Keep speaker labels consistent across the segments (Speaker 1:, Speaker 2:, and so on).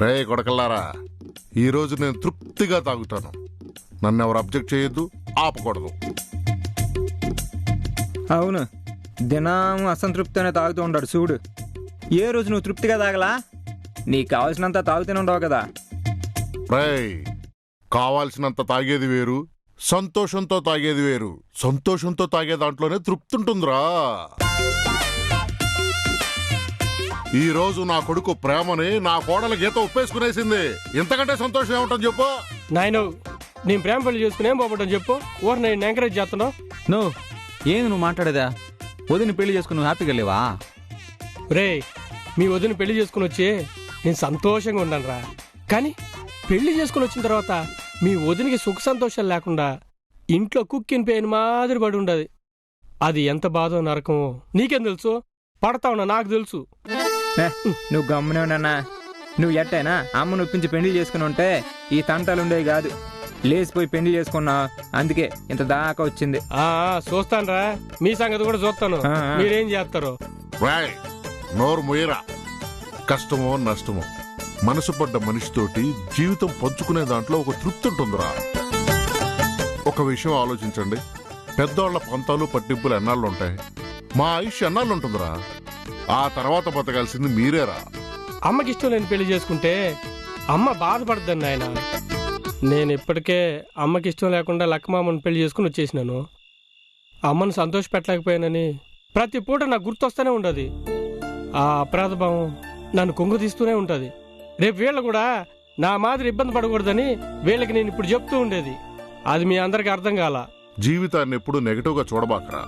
Speaker 1: రే కొడకల్లారా, ఈరోజు నేను తృప్తిగా తాగుతాను. నన్ను ఎవరు అబ్జెక్ట్ చేయొద్దు, ఆపకూడదు.
Speaker 2: అవును, దినం అసంతృప్తినే తాగుతూ ఉంటాడు చూడు. ఏ రోజు నువ్వు తృప్తిగా తాగలా? నీకు కావాల్సినంత తాగుతూనే ఉండవు కదా.
Speaker 1: రేయ్, కావాల్సినంత తాగేది వేరు, సంతోషంతో తాగేది వేరు. సంతోషంతో తాగే దాంట్లోనే తృప్తి ఉంటుందిరా. ఈ రోజు నా కొడుకు ప్రేమని నా కోడల గీత ఒప్పేసుకునేసింది. ఇంతకంటే సంతోషం ఏముంటుంది చెప్పు?
Speaker 3: నాయన నేను ప్రేమ పెళ్లి చేసుకుని ఏం పోవటం చెప్పు. ఓరు నేను ఎంకరేజ్ చేస్తున్నావు.
Speaker 4: ఏంది నువ్వు మాట్లాడేదా? వదిన పెళ్లి చేసుకుని నువ్వు హ్యాపీగా లేవా?
Speaker 3: రే, మీ వదిన పెళ్లి చేసుకుని వచ్చి నేను సంతోషంగా ఉన్నాను రా. కానీ పెళ్లి చేసుకుని వచ్చిన తర్వాత మీ వదినికి సుఖ సంతోషాలు లేకుండా ఇంట్లో కుక్కిన పేను మాదిరి పడి ఉండదు. అది ఎంత బాధో నరకమో నీకేం తెలుసు? పడతా ఉన్నా నాకు తెలుసు.
Speaker 2: నువ్వు గమ్మునే ఉండన్నా. నువ్వు ఎట్టైనా అమ్మ నొప్పించి పెళ్లి చేసుకుని ఉంటే ఈ తంటాలు ఉండేవి కాదు. లేచిపోయి పెళ్లి చేసుకున్నావు, అందుకే ఇంత దాకా వచ్చింది.
Speaker 3: చూస్తాను రా, మీ సంగతి కూడా చూస్తాను. మీరేం చేస్తారు?
Speaker 1: నోరు ముయ్యరా. కష్టమో నష్టమో మనసు పడ్డ మనిషితోటి జీవితం పంచుకునే దాంట్లో ఒక తృప్తి ఉంటుందిరా. ఒక విషయం ఆలోచించండి, పెద్దోళ్ల పంతాలు పట్టింపులు ఎన్నాళ్ళు ఉంటాయి? మా ఆయుష్ ఎన్నాళ్ళు ఉంటుందిరా? ఆ తర్వాత బతకాల్సింది మీరేరా.
Speaker 3: అమ్మకి ఇష్టం లేని పెళ్లి చేసుకుంటే అమ్మ బాధపడద్దని ఆయన. నేను ఇప్పటికే అమ్మకి ఇష్టం లేకుండా లక్కమామని పెళ్లి చేసుకుని వచ్చేసినాను. అమ్మను సంతోష పెట్టలేకపోయానని ప్రతి పూట నాకు గుర్తొస్తూనే ఉండదు. ఆ అపరాధ భావం నన్ను కొంగు తీస్తూనే ఉంటుంది. రేపు వీళ్ళు కూడా నా మాదిరి ఇబ్బంది పడకూడదని వీళ్ళకి నేను ఇప్పుడు చెప్తూ ఉండేది. అది మీ అందరికి అర్థం కాల.
Speaker 1: జీవితాన్ని ఎప్పుడు నెగటివ్ గా చూడబాకరా.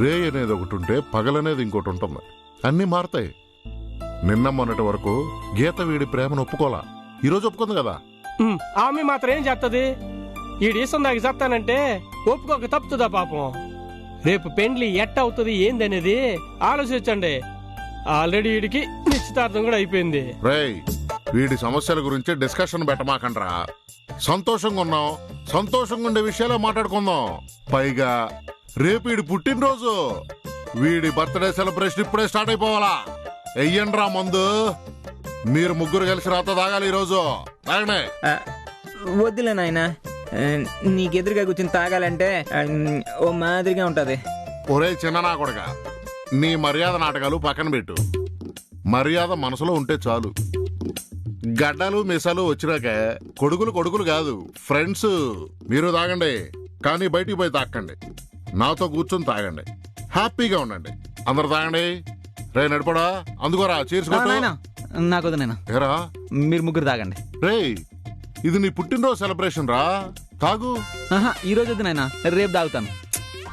Speaker 1: రే అనేది ఒకటి ఉంటే పగలనేది ఇంకోటి ఉంటుంది. అన్నీ మారతాయి. నిన్న మొన్నటి వరకు గీత వీడి ప్రేమను ఒప్పుకోలా, ఈరోజు ఒప్పుకుంది కదా.
Speaker 3: ఆమె మాత్రం ఏం చేస్తుంది? ఈ డీసం దాకా చెప్తానంటే ఒప్పుకోక తప్పుతుందా పాపం? రేపు పెండ్లి ఎట్ట అవుతుంది ఏందనేది ఆలోచించండి. ఆల్రెడీ వీడికి నిశ్చితార్థం కూడా అయిపోయింది.
Speaker 1: రేయ్, వీడి సమస్యల గురించి డిస్కషన్ పెట్టమాకండ్రా. సంతోషంగా ఉన్నాం, సంతోషంగా ఉండే విషయాలే మాట్లాడుకుందాం. పైగా రేపు వీడి పుట్టినరోజు. వీడి బర్త్డే సెలబ్రేషన్ ఇప్పుడే స్టార్ట్ అయిపోవాలా. ఎయ్యండ్రా మందు. మీరు ముగ్గురు కలిసి రాత తాగాలి ఈరోజు. తాగండి.
Speaker 2: వద్దులే నాయన, నీకెదురుగా కూర్చుని తాగాలంటే ఓ మాదిరిగా ఉంటది.
Speaker 1: ఒరే చిన్న కొడక, నీ మర్యాద నాటకాలు పక్కన పెట్టు. మర్యాద మనసులో ఉంటే చాలు. గడ్డలు మిసాలు వచ్చినాక కొడుకులు కొడుకులు కాదు, ఫ్రెండ్స్. మీరు తాగండి, కానీ బయటికి పోయి తాకండి. నాతో కూర్చొని తాగండి, హ్యాపీగా ఉండండి. అందరు తాగండి. రే నడిపడా, అందుకోరా చేర్చుకోరా.
Speaker 4: నాకు వదిలేనా?
Speaker 1: ఏరా,
Speaker 4: మీరు ముగ్గురు తాగండి.
Speaker 1: రే, ఇది నీ పుట్టినరోజు సెలబ్రేషన్ రా, తాగు.
Speaker 4: ఈ రోజు వద్దు నాయనా, రేపు తాగుతాను.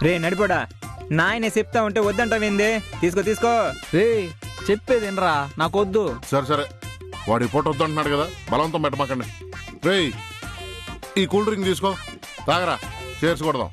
Speaker 2: రే నడిపోడా, నాయనే చెప్తా ఉంటే వద్దంటావేంది? తీసుకో తీసుకో.
Speaker 4: రే చెప్పేది వినరా, నాకు వద్దు.
Speaker 1: సరే సరే, వాడి పూట వద్దు అంటున్నాడు కదా, బలవంతం పెట్టమాకండి. రే, ఈ కూల్ డ్రింక్ తీసుకో, తాగరా, చేర్చి కొడదాం.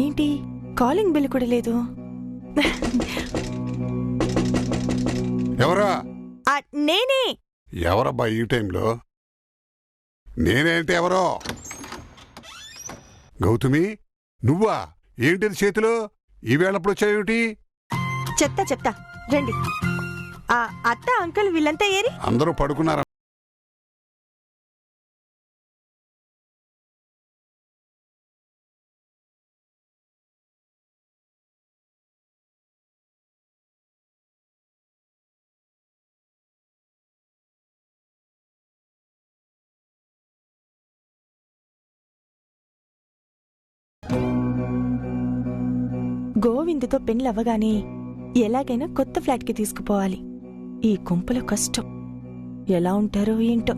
Speaker 5: ఏంటి కాలింగ్ బిల్ కూడా లేదు?
Speaker 6: ఎవరా?
Speaker 5: నేనే.
Speaker 6: ఎవరబ్బా ఈ టైంలో? నేనేంటి ఎవరో? గౌతమి నువ్వా? ఏంటిది చేతిలో? ఈవేళప్పుడు వచ్చాయేమిటి?
Speaker 5: చెప్తా రండి. అత్త అంకుల్ వీళ్ళంతా ఏరి?
Speaker 6: అందరూ పడుకున్నారా?
Speaker 5: గోవిందుతో పెళ్ళవగానే ఎలాగైనా కొత్త ఫ్లాట్కి తీసుకుపోవాలి. ఈ గుంపులో కష్టం. ఎలా ఉంటారో ఏంటో.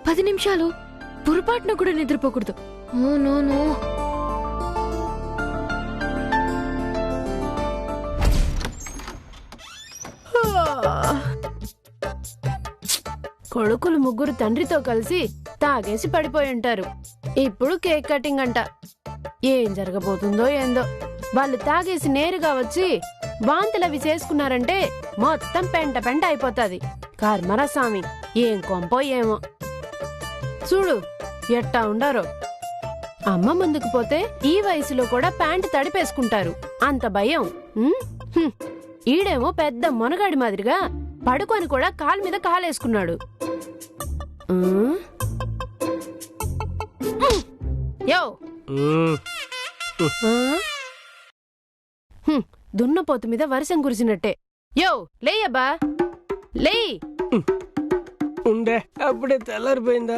Speaker 7: పది నిమిషాలు పొరపాటున కూడా నిద్రపోకూడదు. నో కొడుకులు ముగ్గురు తండ్రితో కలిసి తాగేసి పడిపోయి ఉంటారు. ఇప్పుడు కేక్ కటింగ్ అంట. ఏం జరగబోతుందో ఏందో. వాళ్ళు తాగేసి నేరుగా వచ్చి వాంతులవి చేసుకున్నారంటే మొత్తం పెంట పెంట అయిపోతాది. కర్మరా స్వామి, ఏం కొంపో ఏమో. చూడు ఎట్టా ఉండారో. అమ్మ ముందుకు పోతే ఈ వయసులో కూడా ప్యాంటు తడిపేసుకుంటారు. అంత భయం. ఈడేమో పెద్ద మొనగాడి మాదిరిగా పడుకొని కూడా కాలు మీద కాలేసుకున్నాడు. యో దున్నపోతు మీద వర్షం కురిసినట్టే. యో లేయబ్బా లే.
Speaker 3: ఉండే అప్పుడే తెల్లారిపోయిందా?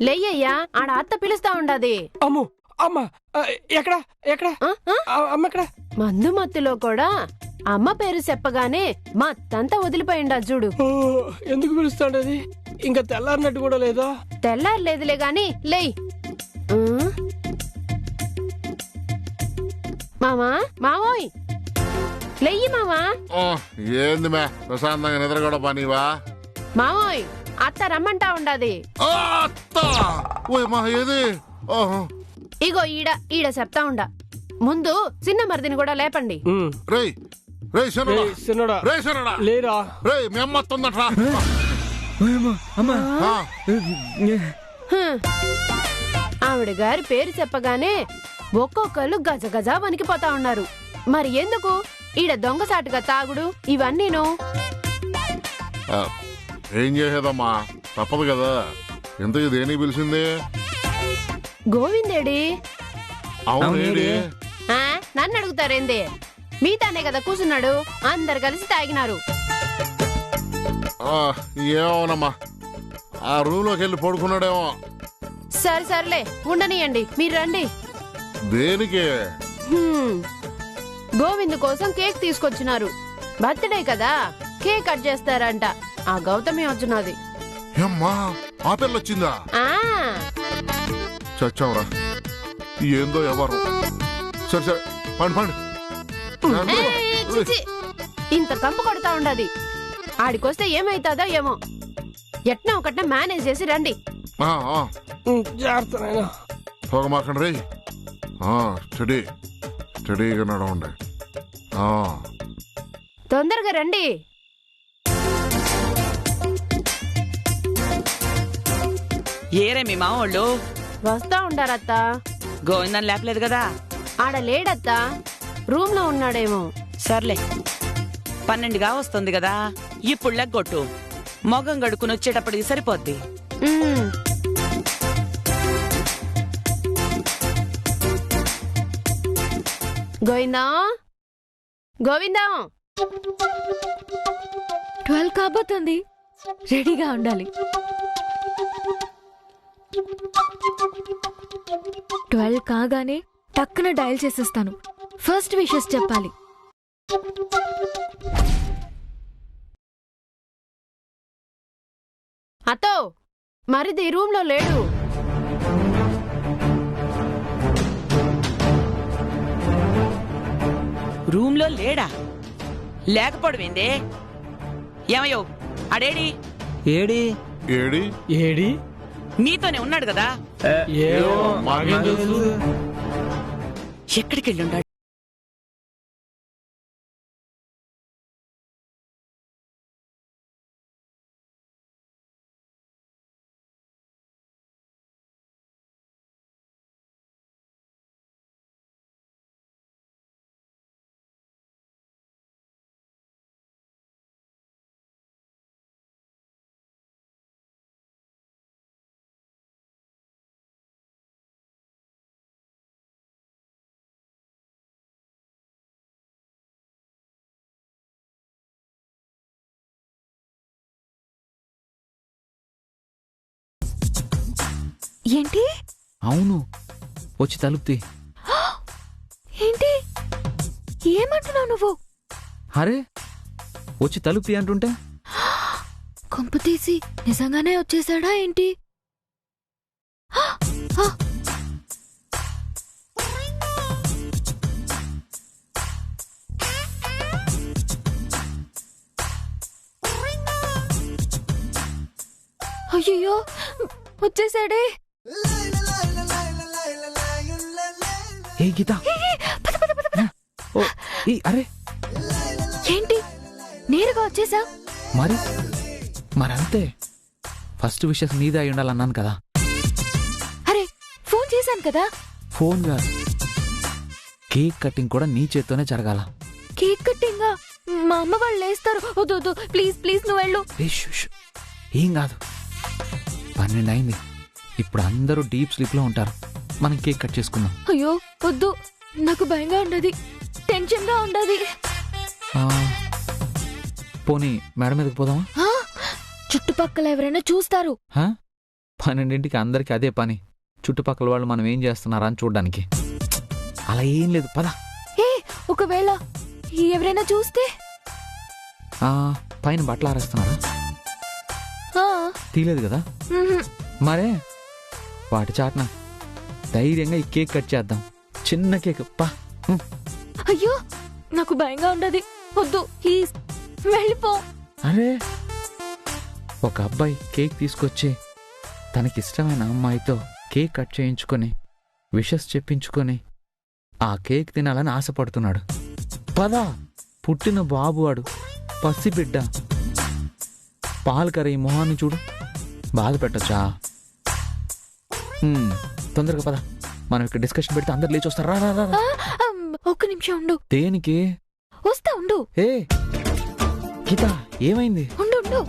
Speaker 7: లేయ్యా, ఆడ అత్త పిలుస్తా ఉండాది.
Speaker 3: అమ్ము అమ్మ ఎక్కడా ఎక్కడా అమ్మ ఎక్కడా?
Speaker 7: మందు మత్తులో కూడా అమ్మ పేరు చెప్పగానే మత్తంతా వదిలిపోయిండా చూడు.
Speaker 3: ఎందుకు పిలుస్తాండది? ఇంకా తెల్లారినట్టు కూడా లేదా?
Speaker 7: తెల్లారలేదులే గాని లేయ్. మామా మామోయ్ లెయ్యి మామా.
Speaker 1: ఏంది మే ప్రశాంతంగా నిద్ర కూడా పనివా?
Speaker 7: మామోయ్ అత్త రమ్మంటా ఉండాది.
Speaker 1: ఏది?
Speaker 7: ఇగో ఈడ చెప్తా ఉండా. ముందు చిన్న మరిదిని కూడా లేపండి.
Speaker 3: లేరా
Speaker 7: ఆవిడ గారి పేరు చెప్పగానే ఒక్కొక్కళ్ళు గజ గజ వణికిపోతా ఉన్నారు. మరి ఎందుకు ఈడ దొంగసాటుగా తాగుడు ఇవన్నీను?
Speaker 1: ఏం చేసేదమ్మా, తప్పదు కదా. ఎందుకు దేనికి పిలిచింది?
Speaker 7: గోవిందేడి.
Speaker 1: అవునేడి?
Speaker 7: నన్ను అడుగుతారేంది? మీతానే కదా కూర్చున్నాడు. అందరు కలిసి తాగినారు.
Speaker 1: ఏమోనమ్మా, ఆ రూమ్ లోకి వెళ్ళి పడుకున్నాడేమో.
Speaker 7: సర్లే ఉండనియండి, మీరు రండి.
Speaker 1: దేనికి?
Speaker 7: గోవింద్ కోసం కేక్ తీసుకొచ్చినారు. బర్త్డే కదా, కేక్ కట్ చేస్తారంట. ఆ గౌతమి వచ్చినది.
Speaker 1: ఏమ్మా, ఆ పిల్ల వచ్చిందా? చచ్చావురా, ఏందో ఎవరు. సరే పండి.
Speaker 7: ఇంత కంపు కొడతా ఉండది. ఆడికొస్తే ఏమైతుందో ఏమో. ఎట్నా ఒకట్నా మేనేజ్ చేసి రండి.
Speaker 1: పోగమాకండి రే. స్టడీగా నడవండి.
Speaker 7: తొందరగా రండి.
Speaker 8: ఏరే మీ మామోళ్ళు
Speaker 7: వస్తా ఉండారత్తా.
Speaker 8: గోవిందని లేపలేదు కదా?
Speaker 7: ఆడ లేడత్తా, రూమ్ లో ఉన్నాడేమో.
Speaker 8: సర్లే 12గా వస్తుంది కదా, ఇప్పుడు లెగ్గొట్టు. మొగం గడుకుని వచ్చేటప్పటికి సరిపోద్ది.
Speaker 7: ఉమ్. గోవిందా గోవిందా,
Speaker 9: 12 కాబోతుంది, రెడీగా ఉండాలి. 12 కాగానే టక్కున డయల్ చేసేస్తాను. ఫస్ట్ విషెస్ చెప్పాలి.
Speaker 7: అతో మరిది రూమ్ లో లేడు.
Speaker 8: రూమ్ లో లేడా? లేకపోవడమేందే? ఏమయ్యో అడేడి?
Speaker 4: AD
Speaker 1: AD
Speaker 3: AD?
Speaker 8: మీతోనే ఉన్నాడు కదా?
Speaker 3: ఏమో మాకేం తెలుసు.
Speaker 8: ఎక్కడికి వెళ్ళి ఉన్నాడు?
Speaker 9: ఏంటి?
Speaker 4: అవును, వచ్చి తలుపుతి.
Speaker 9: ఏంటి ఏమంటున్నావు నువ్వు?
Speaker 4: అరే వచ్చి తలుపుతి అంటుంటే
Speaker 9: కొంప తీసి నిజంగానే వచ్చేసాడా ఏంటి? అయ్యో వచ్చేసాడే.
Speaker 4: ఏ గీత,
Speaker 9: పద పద పద పద.
Speaker 4: ఓ ఈ అరే
Speaker 9: ఏంటి నేరుగా వచ్చేసా?
Speaker 4: మరంతే, ఫస్ట్ విషెస్ నీదే అయి ఉండాలన్నాను కదా.
Speaker 9: అరే ఫోన్ చేశాను కదా.
Speaker 4: ఫోన్ కాదు, కేక్ కటింగ్ కూడా నీ చేత్తోనే జరగాల.
Speaker 9: కేక్ కట్టింగా? మా అమ్మ వాళ్ళు లేస్తారు. వద్దు వద్దు, ప్లీజ్ ప్లీజ్ నువ్వు వెళ్ళు.
Speaker 4: ఏ షుష్, ఏం కాదు. 12 అయింది, ఇప్పుడు అందరూ డీప్ స్లీప్ లో ఉంటారు. మనం కేక్ కట్ చేసుకుందాం.
Speaker 9: అయ్యో వద్దు, నాకు భయంగా ఉండదు, టెన్షన్ గా ఉండదు.
Speaker 4: ఆ, పోనీ మేడం మీదకి పోదామా?
Speaker 9: చుట్టుపక్కల ఎవరైనా చూస్తారు.
Speaker 4: 12ంటికి అందరికి అదే పని, చుట్టుపక్కల వాళ్ళు మనం ఏం చేస్తున్నారా అని చూడ్డానికి. అలా ఏం లేదు, పద.
Speaker 9: ఏ ఒకవేళ ఎవరైనా చూస్తే?
Speaker 4: పైన బట్టలు ఆరేస్తున్నారా?
Speaker 9: ఆ,
Speaker 4: తీయలేదు కదా
Speaker 9: మ్హూ.
Speaker 4: మరే, వాటి చాట్న ధైర్యంగా ఈ కేక్ కట్ చేద్దాం. చిన్న కేక్ పా.
Speaker 9: అయ్యో నాకు భయంగా ఉండదు, వద్దు ప్లీజ్ వెళ్ళిపో.
Speaker 4: అరే, ఒక అబ్బాయి కేక్ తీసుకొచ్చి తనకిష్టమైన అమ్మాయితో కేక్ కట్ చేయించుకొని విషెస్ చెప్పించుకొని ఆ కేక్ తినాలని ఆశపడుతున్నాడు. పద, పుట్టిన బాబువాడు, పసిబిడ్డ, పాలు కర ఈ మొహాన్ని చూడు, బాధ పెట్టచ్చా? తొందరగా పద, మనం ఇక్కడ డిస్కషన్ పెడితే అందరు లేచి వస్తారు. రా రా రా.
Speaker 9: ఒక్క నిమిషం ఉండు.
Speaker 4: దేనికి?
Speaker 9: వస్తా ఉండు.
Speaker 4: ఏ గీత, ఏమైంది?
Speaker 9: ఉండు ఉండు.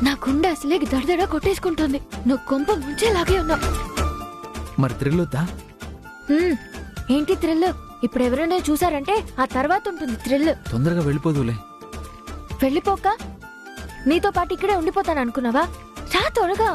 Speaker 9: నా గుండె అసలే దడదడ కొట్టేసుకుంటుంది. నువ్వు కొంప ముంచేలాగే ఉన్నావు.
Speaker 4: మరి త్రిల్లుద్దా?
Speaker 9: ఏంటి థ్రిల్? ఇప్పుడు ఎవరైనా చూసారంటే ఆ తర్వాత ఉంటుంది థ్రిల్.
Speaker 4: తొందరగా వెళ్ళిపోదులే.
Speaker 9: వెళ్ళిపోక నీతో పాటు ఇక్కడే ఉండిపోతాను అనుకున్నావా? రా త్వరగా.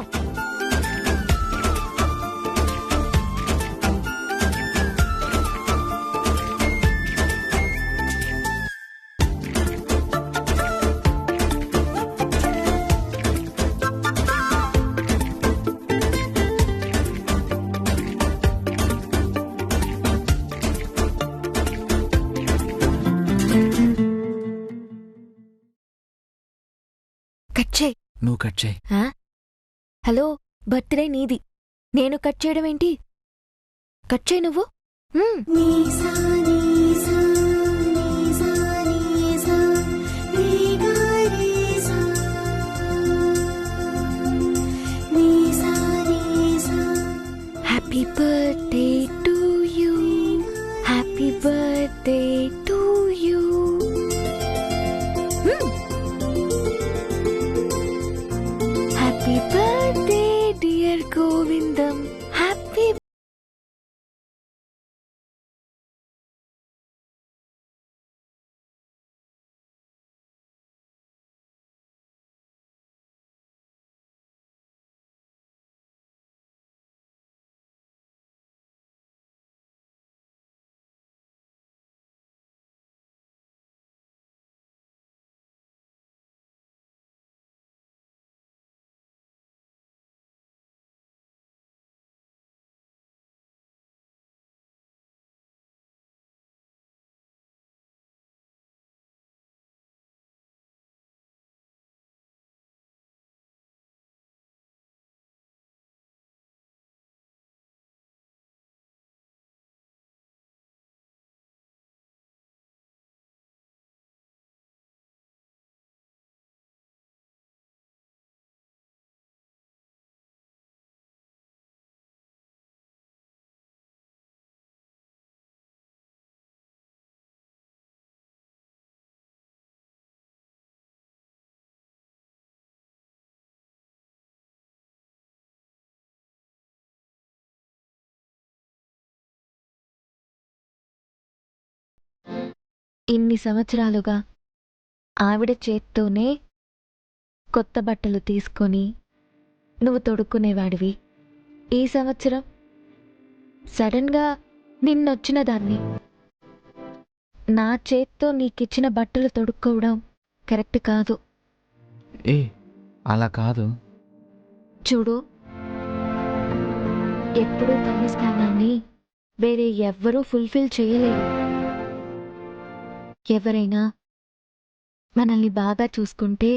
Speaker 9: కట్ చేయి.
Speaker 4: నువ్వు కట్ చేయి.
Speaker 9: హలో, బర్త్డే నీది, నేను కట్ చేయడం ఏంటి? కట్ చేయి నువ్వు. Happy birthday to you, happy birthday to you. Happy birthday dear Govindam, happy. ఇన్ని సంవత్సరాలుగా ఆవిడ చేత్తోనే కొత్త బట్టలు తీసుకొని నువ్వు తొడుక్కునేవాడివి. ఈ సంవత్సరం సడన్గా నిన్నొచ్చిన దాన్ని నా చేత్తో నీకిచ్చిన బట్టలు తొడుక్కోవడం కరెక్ట్ కాదు.
Speaker 4: ఏ అలా కాదు.
Speaker 9: చూడు, ఎప్పుడూ తల్లి స్థానాన్ని వేరే ఎవ్వరూ ఫుల్ఫిల్ చేయలేరు. ఎవరైనా మనల్ని బాగా చూసుకుంటే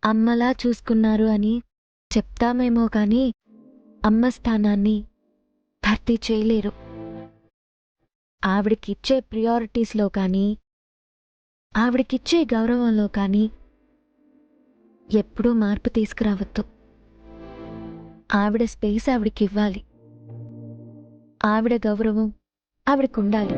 Speaker 9: అమ్మలా చూసుకున్నారు అని చెప్తామేమో కానీ అమ్మ స్థానాన్ని భర్తీ చేయలేరు. ఆవిడకిచ్చే ప్రియారిటీస్లో కానీ ఆవిడకిచ్చే గౌరవంలో కానీ ఎప్పుడూ మార్పు తీసుకురావద్దు. ఆవిడ స్పేస్ ఆవిడకివ్వాలి, ఆవిడ గౌరవం ఆవిడకుండాలి.